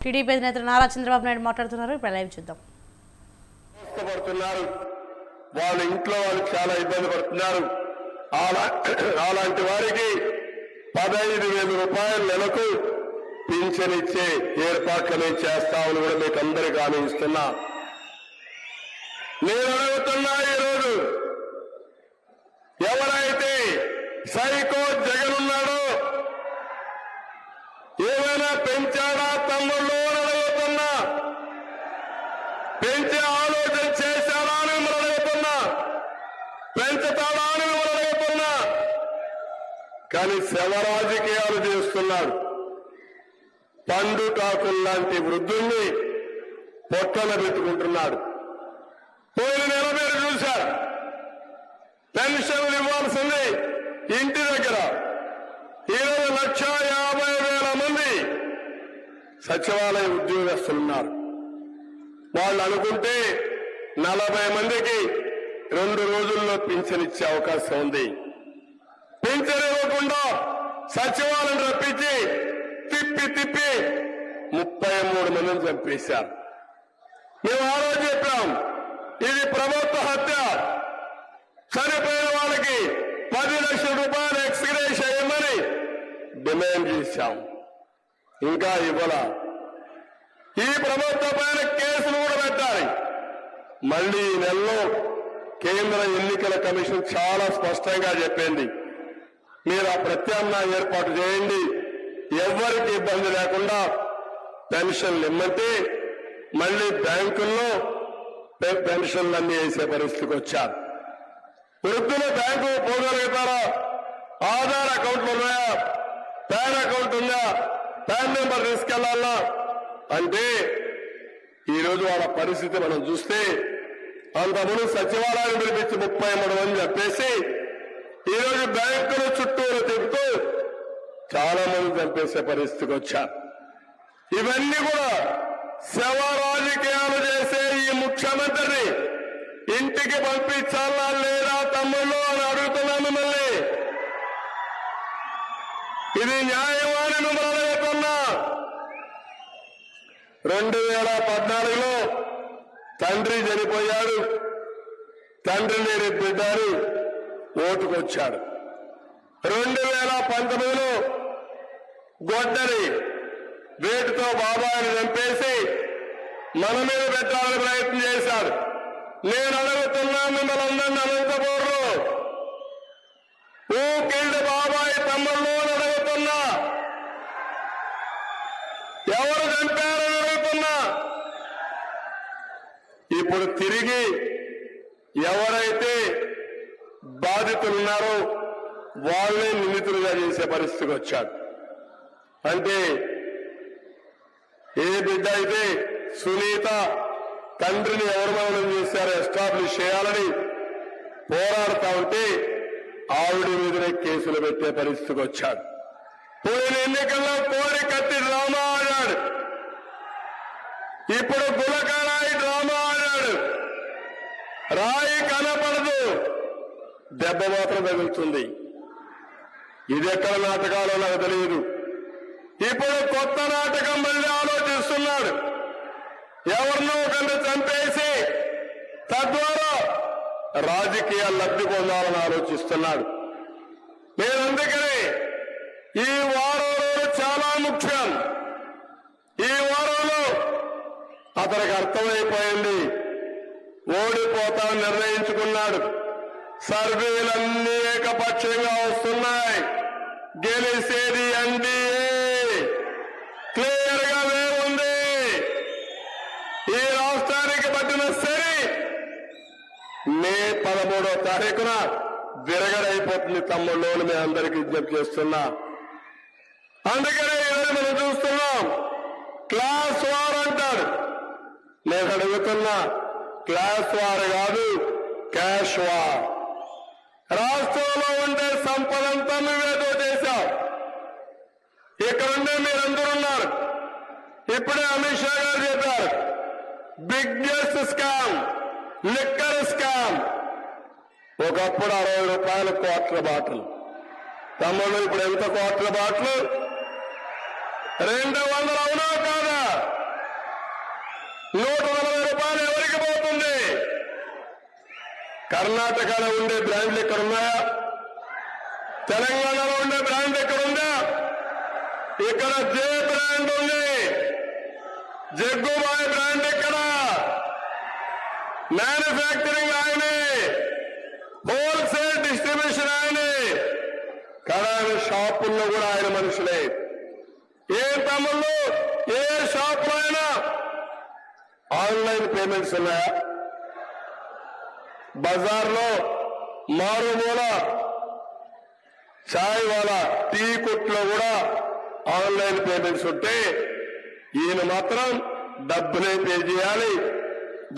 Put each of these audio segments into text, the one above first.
TDP అధినేత నారా చంద్రబాబు నాయుడు మాట్లాడుతున్నారు. ఇప్పుడు లైవ్ చూద్దాం. వాళ్ళ ఇంట్లో వాళ్ళు చాలా ఇబ్బంది పడుతున్నారు. అలాంటి వారికి 15,000 రూపాయలు నెలకు పింఛన్ ఇచ్చే ఏర్పాట్లు మేము చేస్తామని కూడా మీకు అందరికీ హామీ ఇస్తున్నా. నేను అడుగుతున్నా, ఈరోజు ఎవరైతే సైకో జగన్ ఉన్నాడో ఏమైనా పెంచాడా తమ్ముళ్ళు అని అడుగుతున్నా, పెంచే ఆలోచన చేశాడా అని మిమ్మల్ని అడుగుతున్నా, పెంచుతాడా అని మిమ్మల్ని అడుగుతున్నా. కానీ శవ రాజకీయాలు చేస్తున్నాడు. పండు కాకుల్లాంటి వృద్ధుల్ని పొట్టన పెట్టుకుంటున్నాడు. పోయిన నెల మీరు చూశారు, పెన్షన్లు ఇవ్వాల్సింది ఇంటి దగ్గర. ఈరోజు 1,50,000 మంది సచివాలయ ఉద్యోగస్తులున్నారు. వాళ్ళు అనుకుంటే 40 మందికి 2 రోజుల్లో పింఛన్ ఇచ్చే అవకాశం ఉంది. పింఛన్ ఇవ్వకుండా సచివాలయం రప్పించి తిప్పి 33 మందిని చంపేశారు. మేము ఆ రోజు చెప్పాం, ఇది ప్రభుత్వ హత్య. చనిపోయిన వాళ్ళకి 10 లక్షల రూపాయలు ఎక్స్గ్రేషియా ఇవ్వమని డిమాండ్ చేశాం. ఇంకా ఇవ్వాల. ఈ ప్రభుత్వ పైన కేసులు కూడా పెట్టాలి. మళ్లీ ఈ నెలలో కేంద్ర ఎన్నికల కమిషన్ చాలా స్పష్టంగా చెప్పింది, మీరు ఆ ప్రత్యామ్నాయ ఏర్పాటు చేయండి, ఎవరికి ఇబ్బంది లేకుండా పెన్షన్లు ఇమ్మంటే మళ్లీ బ్యాంకుల్లో పెన్షన్లన్నీ వేసే పరిస్థితికి వచ్చారు. వృద్ధులు బ్యాంకు పోగలుగుతారా? ఆధార్ అకౌంట్లు ఉన్నాయా? పాన్ అకౌంట్ ఉందా? పాన్ నెంబర్ తీసుకెళ్లాలా అంటే ఈరోజు వాళ్ళ పరిస్థితి మనం చూస్తే, అంతకుముందు సచివాలయాన్ని పిలిపించి 33 మంది చెప్పేసి ఈరోజు బ్యాంకుల చుట్టూరు తిప్పుతూ చాలా మంది చంపేసే పరిస్థితికి వచ్చారు. ఇవన్నీ కూడా శవ రాజకీయాలు చేసే ఈ ముఖ్యమంత్రిని ఇంటికి పంపించాలా లేదా తమ్ముళ్ళు అని అడుగుతున్నా మిమ్మల్ని. ఇది న్యాయమని మిమ్మల్ని అడుగుతున్నా. 2014లో తండ్రి చనిపోయాడు, తండ్రి లేని బిడ్డారు ఓటుకొచ్చాడు. 2019లో గొడ్డలి వేటితో బాబాయిని చంపేసి మన మీద పెట్టాలని ప్రయత్నం చేశాడు. నేను అడుగుతున్నా మిమ్మల్ని అందరినీ, అనంతపూర్లో ఊకిల్డ్ బాబాయి తమ్ముళ్ళు అని అడుగుతున్నా, ఎవరు చంపారని అడుగుతున్నా. ఇప్పుడు తిరిగి ఎవరైతే బాధితులున్నారో వాళ్ళే నిందితులుగా చేసే పరిస్థితికి వచ్చాడు. అంటే ఏ బిడ్డ అయితే సునీత తండ్రిని ఎవరు మరణం చేశారో ఎస్టాబ్లిష్ చేయాలని పోరాడుతా ఉంటే ఆవిడ మీదనే కేసులు పెట్టే పరిస్థితికి వచ్చాడు. పోయిన ఎన్నికల్లో కోరి కత్తి డ్రామా ఆడాడు, ఇప్పుడు గులకరాయి డ్రామా ఆడాడు. రాయి కనపడదు, దెబ్బ మాత్రం తగులుతుంది. ఇది ఎక్కడ నాటకాలో నాకు తెలియదు. ఇప్పుడు కొత్త నాటకం మళ్ళీ ఆలోచిస్తున్నాడు. ఎవరినో ఒకరిని చంపేసి తద్వారా రాజకీయ లబ్ధి పొందాలని ఆలోచిస్తున్నాడు. నేను అందుకని ఈ వారం రోజులు చాలా ముఖ్యం. ఈ వారంలో అతనికి అర్థమైపోయింది, ఓడిపోతామని నిర్ణయించుకున్నాడు. సర్వేలన్నీ ఏకపక్షంగా వస్తున్నాయి, గెలిసేది ఎన్డీఏ క్లియర్ గా ఉంది. ఈ రాష్ట్రానికి పట్టిన సరి మే 13వ తారీఖున విరగడైపోతుంది తమ్ముళ్ళు. మేము అందరికీ విజ్ఞప్తి చేస్తున్నా. అందుకనే ఈరోజు మనం చూస్తున్నాం, క్లాస్ వార్ అంటారు. నేను అడుగుతున్నా, క్లాస్ వార్ కాదు, క్యాష్ వార్. రాష్ట్రంలో ఉండే సంపదంతా నువ్వేదో చేశావు. ఇక్కడుండే మీరందరూ ఉన్నారు. ఇప్పుడే అమిత్ షా గారు చెప్పారు, బిగ్గెస్ట్ స్కామ్ లిక్కర్ స్కామ్. ఒకప్పుడు 60 రూపాయల క్వార్టర్ బాటిల్, తమ్ముళ్ళు ఇప్పుడు ఎంత క్వార్టర్ బాటిల్? 200 అవునా కాదా? కర్ణాటకలో ఉండే బ్రాండ్లు ఇక్కడ ఉన్నాయా? తెలంగాణలో ఉండే బ్రాండ్ ఇక్కడ ఉందా? ఇక్కడ జే బ్రాండ్ ఉంది, జగ్గుబాయ్ బ్రాండ్ ఇక్కడ. మ్యానుఫ్యాక్చరింగ్ ఆయనే, హోల్సేల్ డిస్ట్రిబ్యూషన్ ఆయనే, కడాన షాపుల్లో కూడా ఆయన మనుషులే. ఏ తమ్ముళ్ళు ఏ షాపులో అయినా ఆన్లైన్ పేమెంట్స్ ఉన్నాయా? బజార్లో మారుమూల చాయ్ వాలా టీ కొట్లో కూడా ఆన్లైన్ పేమెంట్స్ ఉంటే ఈయన మాత్రం డబ్బులే పే చేయాలి.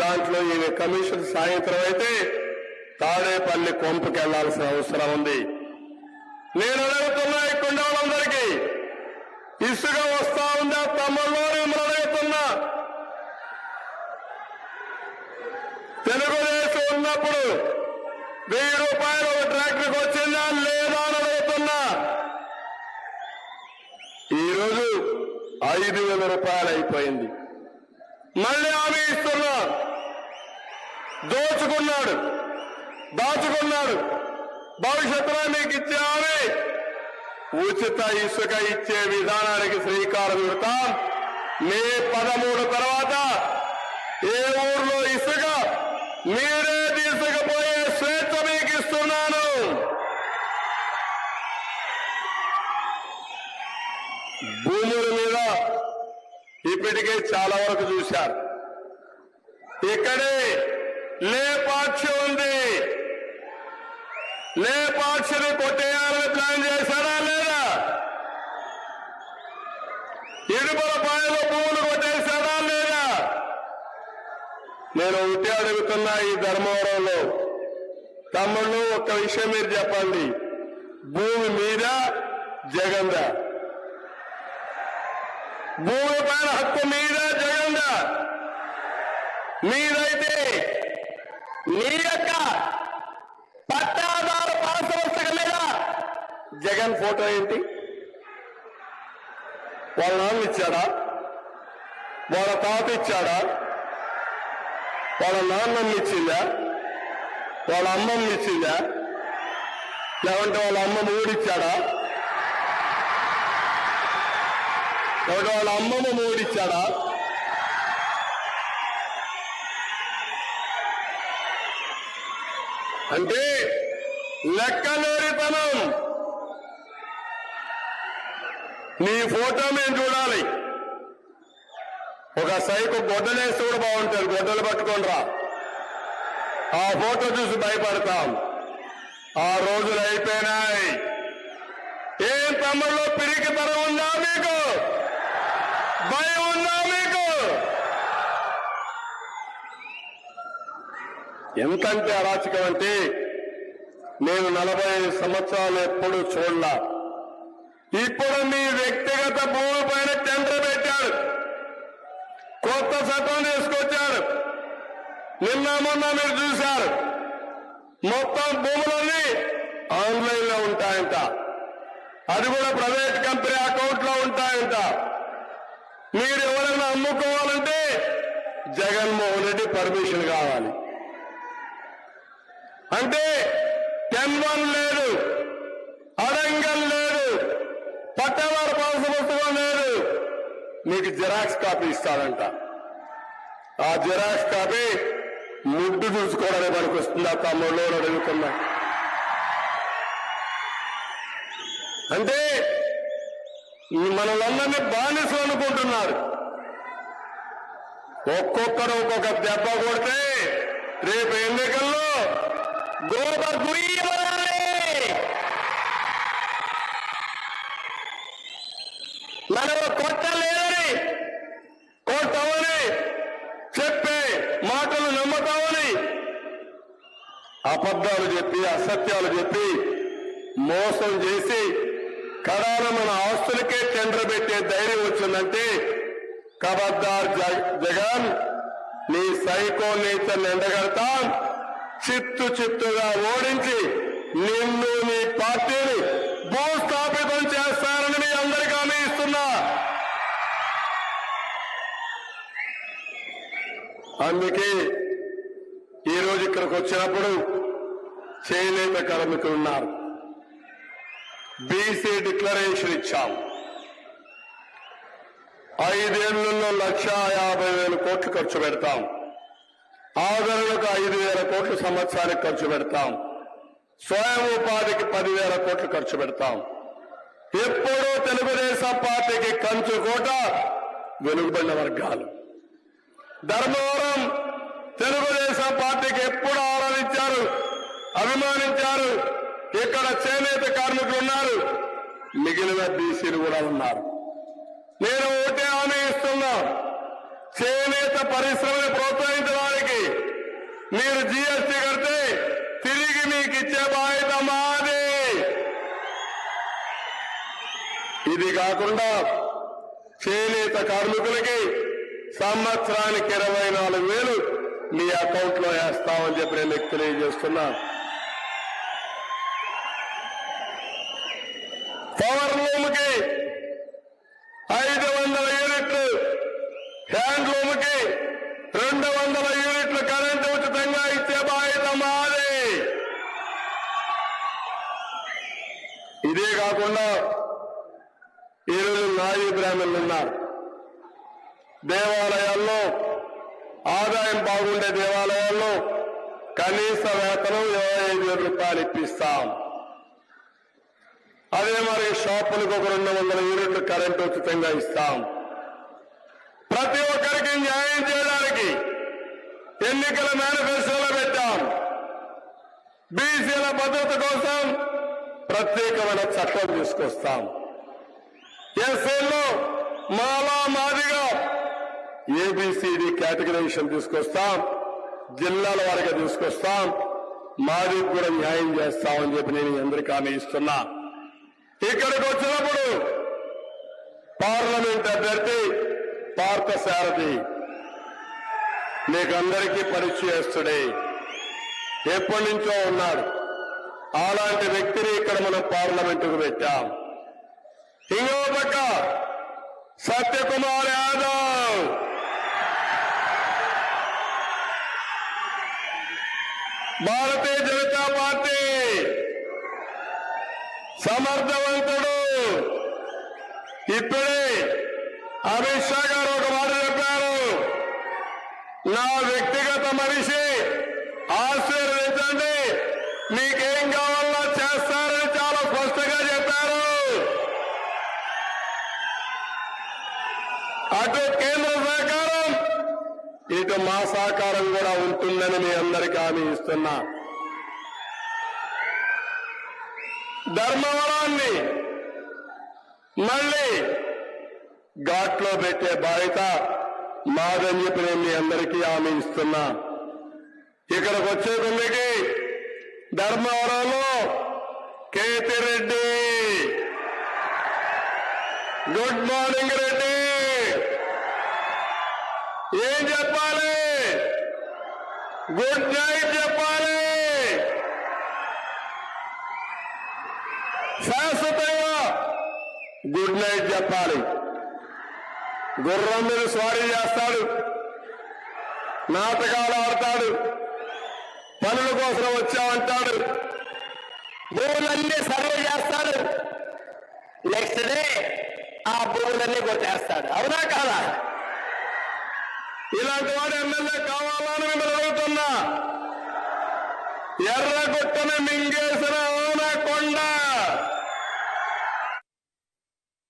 దాంట్లో ఈయన కమిషన్ సాయంత్రం అయితే తాడేపల్లి కొంపకి వెళ్లాల్సిన అవసరం ఉంది. నేను అడుగుతున్నా ఇక్కడ వాళ్ళందరికీ, ఇసుక వస్తా ఉందా తమ్ముళ్ళు? నేను అడుగుతున్నా. తెలుగుదేశం ఉన్నప్పుడు 1000 రూపాయలు ఒక ట్రాక్టర్కి వచ్చిందా లేదా అని అడుగుతున్నా. ఈరోజు 5000 రూపాయలు అయిపోయింది. మళ్ళీ హామీ ఇస్తున్నా. దోచుకున్నాడు, దాచుకున్నాడు. భవిష్యత్తులో మీకు ఇచ్చే హామీ ఉచిత ఇసుక ఇచ్చే విధానానికి శ్రీకారం చుడతాం. మే 13 తర్వాత ఏ ఊర్లో ఇసుక మీరే తీసుకుపోయే స్వేచ్ఛ మీకు ఇస్తున్నాను. భూముల మీద ఇప్పటికే చాలా వరకు చూశారు. ఇక్కడే లేపాక్షి ఉంది. లేపాక్షిని కొట్టేయాలని ప్లాన్ చేశారా లేదా? ఇడుపులపాయలో భూములు కొట్టేశారా లేదా? నేను ఒకటే అడుగుతున్నా ఈ ధర్మవరంలో, తమ్ముళ్ళు ఒక్క విషయం మీరు చెప్పండి. భూమి మీద జగందా? భూమి పైన హక్కు మీద జగందా? మీరైతే మీ యొక్క పట్టాదారు పాస్ పుస్తకం మీద జగన్ ఫోటో ఏంటి? వాళ్ళ నాన్న ఇచ్చాడా? వాళ్ళ తాత ఇచ్చాడా? వాళ్ళ నాన్నమ్మ ఇచ్చిందా? వాళ్ళ అమ్మమ్మ ఇచ్చిందా? లేదంటే వాళ్ళ అమ్మమ్మ ఊడిచ్చాడా? లేదంటే వాళ్ళ అమ్మమ్మ ఊడిచ్చాడా? అంటే లెక్కలేనితనం. నీ ఫోటో మేము చూడాలి. ఒక సైకు గొడ్డలేస్తే కూడా బాగుంటుంది. గొడ్డలు పట్టుకొని రా, ఆ ఫోటో చూసి భయపడతాం. ఆ రోజులు అయిపోయినాయి. ఏం తమ్ముళ్ళు పిరికితనం ఉందా మీకు? భయం ఉందా మీకు? ఎంతంటే అరాచకం అంటే నేను 45 సంవత్సరాలు ఎప్పుడు చూడలా. ఇప్పుడు మీ వ్యక్తిగత భూమి పైన టెండర్ పెట్టాడు, కొత్త చట్టం తీసుకొచ్చాడు. నిన్న మొన్న మీరు చూశారు. మొత్తం భూములన్నీ ఆన్లైన్ లో ఉంటాయంట. అది కూడా ప్రైవేట్ కంపెనీ అకౌంట్ లో ఉంటాయంట. మీరు ఎవరైనా అమ్ముకోవాలంటే జగన్మోహన్ రెడ్డి పర్మిషన్ కావాలి. అంటే 10-1 లేదు, అడంగల్ లేదు, పట్టవారు పాస్ పుస్తకం లేదు. మీకు జిరాక్స్ కాపీ ఇస్తారంట. ఆ జిరాక్స్ కాపీ ముడ్డు చూసుకోవడానికి మనకు వస్తుందా తమ్ముళ్ళు అడుగుతున్నా. అంటే మనలందరినీ బానిసలు అనుకుంటున్నారు. ఒక్కొక్కరు ఒక్కొక్క దెబ్బ కొడితే రేపు ఎన్నికల్లో గోబర్ గుయ్యమనాలి. మనం కొట్టలేదని, కొట్టవని చెప్పే మాటలు నమ్మతామని అబద్ధాలు చెప్పి అసత్యాలు చెప్పి మోసం చేసి కడాన మన ఆస్తులకే టెండర్ పెట్టే ధైర్యం వచ్చిందంటే ఖబర్దార్ జగన్, నీ సైకో నేచర్ని ఎండగడతాం. చిత్తుగా ఓడించి నిన్ను నీ పార్టీని భూస్థాపితం చేస్తారని మీ అందరికీ హామీ ఇస్తున్నా. అందుకే ఈరోజు ఇక్కడికి వచ్చినప్పుడు చేనేత కార్మికులు ఉన్నారు. బీసీ డిక్లరేషన్ ఇచ్చాం. 5 ఏళ్లలో 1,50,000 కోట్లు ఖర్చు పెడతాం. ఆదరణకు 5,000 కోట్లు సంవత్సరానికి ఖర్చు పెడతాం. స్వయం ఉపాధికి 10,000 కోట్లు ఖర్చు పెడతాం. ఎప్పుడూ తెలుగుదేశం పార్టీకి కంచుకోట వెనుకబడిన వర్గాలు. ధర్మవరం తెలుగుదేశం పార్టీకి ఎప్పుడు ఆరాధించారు, అభిమానించారు. ఇక్కడ చేనేత కార్మికులు ఉన్నారు, మిగిలిన బీసీలు కూడా ఉన్నారు. నేను ఒకటే హామీ ఇస్తున్నా, చేనేత పరిశ్రమని ప్రోత్సహించడానికి మీరు జీఎస్టీ కడితే తిరిగి మీకు ఇచ్చే బాధ్యత మాది. ఇది కాకుండా చేనేత కార్మికులకి సంవత్సరానికి 24,000 మీ అకౌంట్ లో వేస్తామని చెప్పి నేను మీకు తెలియజేస్తున్నా. పవర్ లూమ్ కి 500 యూనిట్లు, హ్యాండ్లూమ్ కి 200 యూనిట్లు కరెంటు ఉచితంగా ఇచ్చే బాధ్యత మాది. ఇదే కాకుండా ఈరోజు నాయి బ్రాహ్మణులు ఉన్నారు. దేవాలయాల్లో ఆదాయం బాగుండే దేవాలయాల్లో కనీస వేతనం 25,000 రూపాయలు ఇప్పిస్తాం. అదే మరి షాపులకు ఒక 200 యూనిట్లు కరెంటు ఉచితంగా ఇస్తాం. ప్రతి ఒక్కరికి న్యాయం చేయడానికి ఎన్నికల మేనిఫెస్టోలో పెట్టాం. బీసీల భద్రత కోసం ప్రత్యేకమైన చట్టం తీసుకొస్తాం. ఎస్సీల్లో మాలా మాదిగా ఏబిసిడి కేటగిరైజేషన్ తీసుకొస్తాం. జిల్లాల వారిగా తీసుకొస్తాం. మాదికి కూడా న్యాయం చేస్తామని చెప్పి నేను అందరికీ హామీ ఇస్తున్నా. ఇక్కడికి వచ్చినప్పుడు పార్లమెంట్ అభ్యర్థి పార్థసారథి మీకందరికీ పరిచయస్తుడే, ఎప్పటి నుంచో ఉన్నాడు. అలాంటి వ్యక్తిని ఇక్కడ మనం పార్లమెంటుకు పెట్టాం. ఇంకో పక్క సత్యకుమార్ యాదవ్, భారతీయ జనతా పార్టీ సమర్థవంతుడు. ఇప్పుడే అమిత్ షా గారు ఒక మాట చెప్పారు, నా వ్యక్తిగత మనిషి, ఆశీర్వదించండి, మీకేం కావాలో చేస్తారని చాలా స్పష్టంగా చెప్పారు. అటు కేంద్ర సహకారం, ఇటు మా సహకారం కూడా ఉంటుందని మీ అందరికీ హామీ ఇస్తున్నా. ధర్మవరాన్ని మళ్ళీ ఘాట్లో పెట్టే బాధ్యత మాదని చెప్పి నేను మీ అందరికీ హామీ ఇస్తున్నా. ఇక్కడికి వచ్చే కొందరికి ధర్మవరంలో కేతిరెడ్డి, గుడ్ మార్నింగ్ రెడ్డి, ఏం చెప్పాలి? గుడ్ నైట్ చెప్పాలి. శాశ్వతంగా గుడ్ నైట్ చెప్పాలి. గుర్రం మీద స్వారీ చేస్తాడు, నాటకాలు ఆడతాడు, పనుల కోసం వచ్చామంటాడు, భూములన్నీ సర్వే చేస్తాడు, నెక్స్ట్ డే ఆ భూములన్నీ కొట్టేస్తాడు. అవునా కాదా? ఇలాంటి వాడు ఎమ్మెల్యే కావాలని మిమ్మల్ని అడుగుతున్నా. ఎర్రగుట్టని మింగేసిన